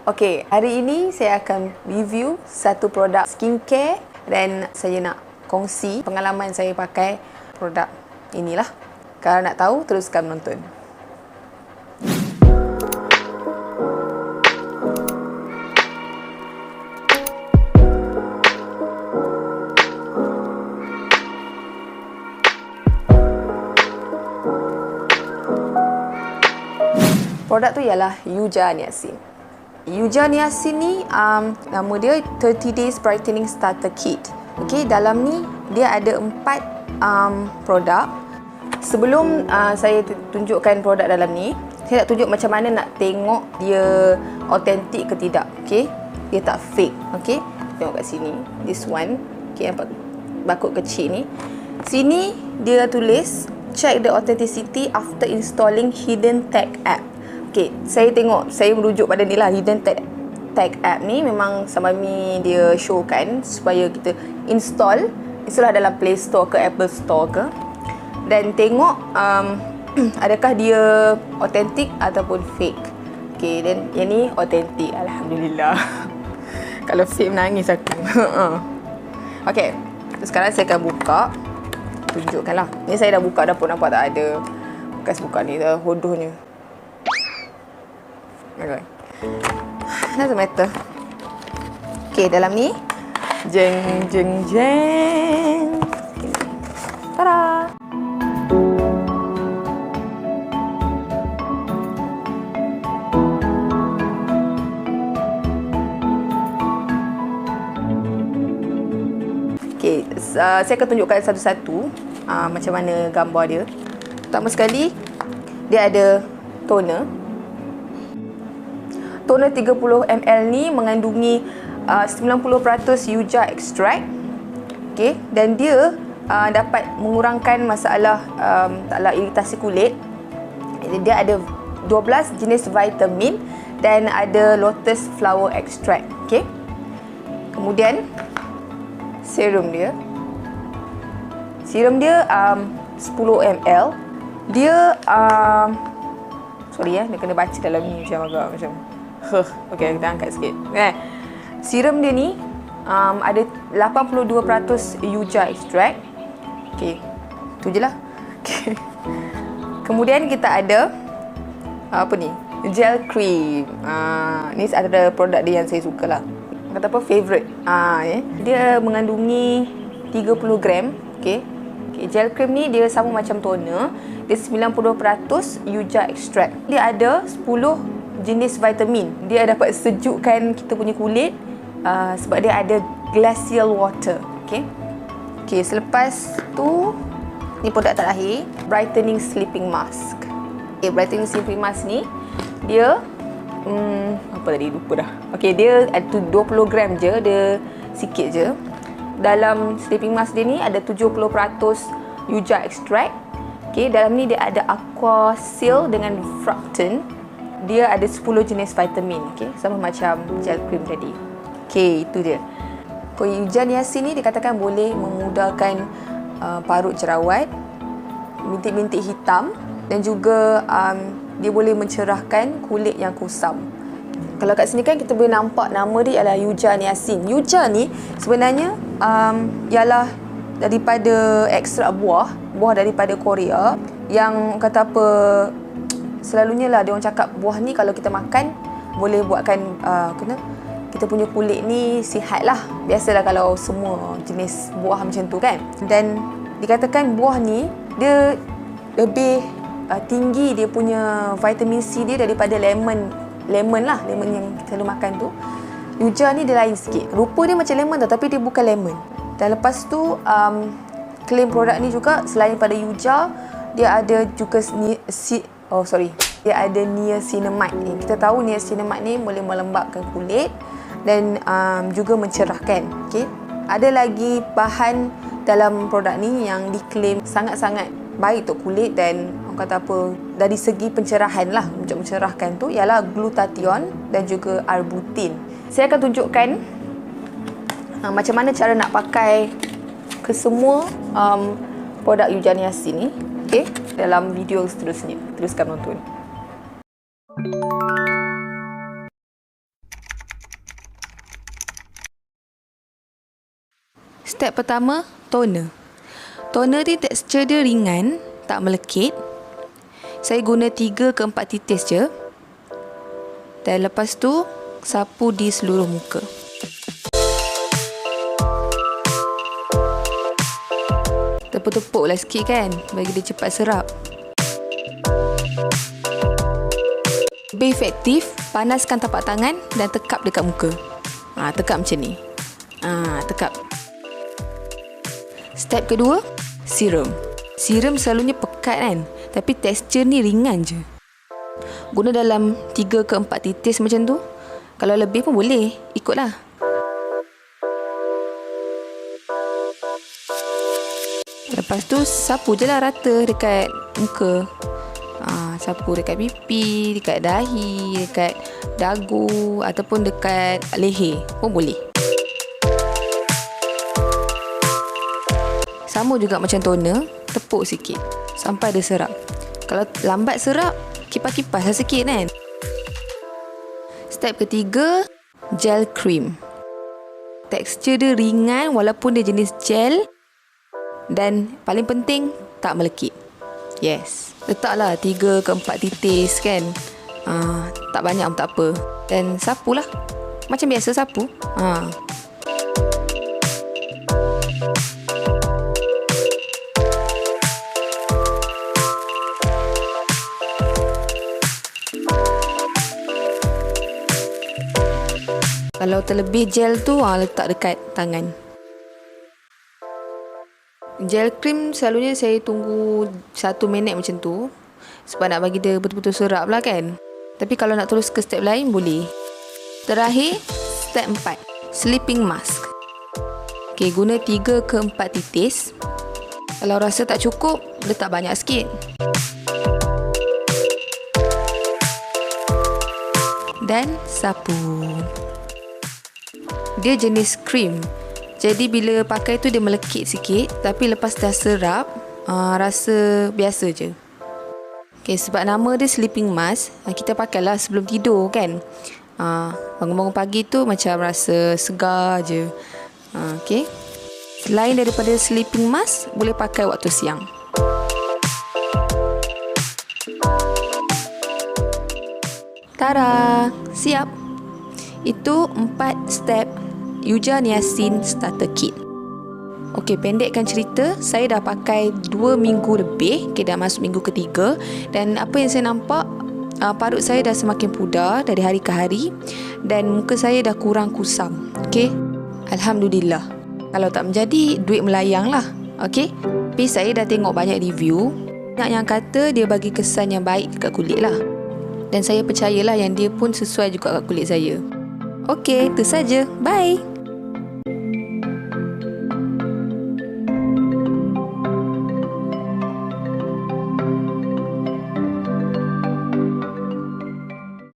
Okey, hari ini saya akan review satu produk skincare dan saya nak kongsi pengalaman saya pakai produk inilah. Kalau nak tahu, teruskan menonton. Produk tu ialah Yuja Niacin. Yuja Niacin ni nama dia 30 Days Brightening Starter Kit. Okey, dalam ni dia ada 4 produk. Sebelum saya tunjukkan produk dalam ni, saya nak tunjuk macam mana nak tengok dia autentik ke tidak. Okey, dia tak fake. Okey, tengok kat sini. This one. Okey, nampak barcode kecil ni. Sini dia tulis check the authenticity after installing Hidden Tag app. Okay, saya merujuk pada ni lah. Hidden Tag app ni memang Samami dia showkan supaya kita install dalam Play Store ke Apple Store ke, dan tengok adakah dia autentik ataupun fake. Okay, dan yang ni autentik, Alhamdulillah. Kalau fake menangis aku. Okay, sekarang saya akan buka, tunjukkan lah. Ni saya dah buka, dah pun nampak tak ada bekas buka ni, dah hodohnya. Okay. Doesn't matter. Okay, dalam ni jeng. Tada. Okay, saya akan tunjukkan satu-satu macam mana gambar dia. Pertama sekali, dia ada toner. Toner 30 ml ni mengandungi 90% Yuja extract. Okay, dan dia dapat mengurangkan masalah iritasi kulit. Dia ada 12 jenis vitamin dan ada lotus flower extract. Okay, kemudian serum dia 10 ml. Dia sorry dia kena baca dalam ni macam okey, kita angkat sikit. Serum dia ni ada 82% Yuja extract. Okey, tu je lah. Okay. Kemudian kita ada apa ni? Gel cream. Ni ada produk dia yang saya suka lah. Kata apa? Favorite. Dia mengandungi 30 gram. Okey. Gel cream ni dia sama macam toner. Dia 90% Yuja extract. Dia ada 10 jenis vitamin. Dia dapat sejukkan kita punya kulit sebab dia ada glacial water. Okey, selepas tu ni produk terakhir, brightening sleeping mask. Okay, brightening sleeping mask ni dia apa tadi, lupa dah. Okey, dia ada 20 gram je, dia sikit je. Dalam sleeping mask dia ni ada 70% Yuja extract. Okey, dalam ni dia ada aqua seal dengan fructan. Dia ada 10 jenis vitamin. Okey, sama macam gel cream tadi. Okey, itu dia. Yuja Niacin ni dikatakan boleh memudahkan parut jerawat, bintik-bintik hitam, dan juga dia boleh mencerahkan kulit yang kusam. Kalau kat sini kan kita boleh nampak nama dia ialah Yuja Niacin. Yuja ni sebenarnya ialah daripada ekstrak buah daripada Korea yang kata apa, selalunya lah dia orang cakap buah ni kalau kita makan boleh buatkan kita punya kulit ni sihat lah. Biasalah kalau semua jenis buah macam tu kan. Dan dikatakan buah ni dia lebih tinggi dia punya vitamin C dia daripada lemon yang kita selalu makan tu. Yuja ni dia lain sikit. Rupa dia macam lemon tau, tapi dia bukan lemon. Dan lepas tu klaim produk ni juga selain pada Yuja, dia ada juga dia ada niacinamide. Kita tahu niacinamide ni boleh melembabkan kulit dan juga mencerahkan. Okey. Ada lagi bahan dalam produk ni yang diklaim sangat-sangat baik untuk kulit dan orang kata apa, dari segi pencerahan lah, untuk mencerahkan tu ialah glutathione dan juga arbutin. Saya akan tunjukkan macam mana cara nak pakai ke semua produk Yuja Niacin ni. Okey, dalam video seterusnya. Teruskan nonton. Step pertama, toner. Toner ni tekstur dia ringan, tak melekit. Saya guna 3 ke 4 titis je. Dan lepas tu, sapu di seluruh muka. Tepuk-tepuk lah sikit kan, bagi dia cepat serap. Lebih efektif, panaskan tapak tangan dan tekap dekat muka. Tekap macam ni. Tekap. Step kedua, serum. Serum selalunya pekat kan, tapi tekstur ni ringan je. Guna dalam 3 ke 4 titis macam tu. Kalau lebih pun boleh, ikutlah. Lepas tu sapu je lah rata dekat muka. Sapu dekat pipi, dekat dahi, dekat dagu ataupun dekat leher pun boleh. Sama juga macam toner, tepuk sikit sampai dia serap. Kalau lambat serap, kipas-kipas lah sikit kan. Step ketiga, gel cream. Tekstur dia ringan walaupun dia jenis gel. Dan paling penting, tak melekit. Yes. Letaklah 3 ke 4 titis kan. Tak banyak pun tak apa. Dan sapulah. Macam biasa sapu. Kalau terlebih gel tu, letak dekat tangan. Gel cream selalunya saya tunggu 1 minit macam tu. Sebab nak bagi dia betul-betul serap lah kan. Tapi kalau nak terus ke step lain, boleh. Terakhir, step 4. Sleeping mask. Okay, guna 3 ke 4 titis. Kalau rasa tak cukup, letak banyak sikit. Dan sapu. Dia jenis cream. Jadi bila pakai tu dia melekit sikit. Tapi lepas dah serap, rasa biasa je. Okay, sebab nama dia sleeping mask, kita pakailah sebelum tidur kan. Bangun-bangun pagi tu macam rasa segar je. Okay. Selain daripada sleeping mask, boleh pakai waktu siang. Tada! Siap! Itu 4 step Yuja Niasin Starter Kit. Okey, pendekkan cerita, saya dah pakai 2 minggu lebih. Dah masuk minggu ketiga. Dan apa yang saya nampak, parut saya dah semakin pudar dari hari ke hari. Dan muka saya dah kurang kusam. Okey, Alhamdulillah. Kalau tak menjadi, duit melayang lah. Okey, tapi saya dah tengok banyak review. Banyak yang kata dia bagi kesan yang baik dekat kulit lah. Dan saya percayalah yang dia pun sesuai juga kat kulit saya. Okey, itu saja. Bye.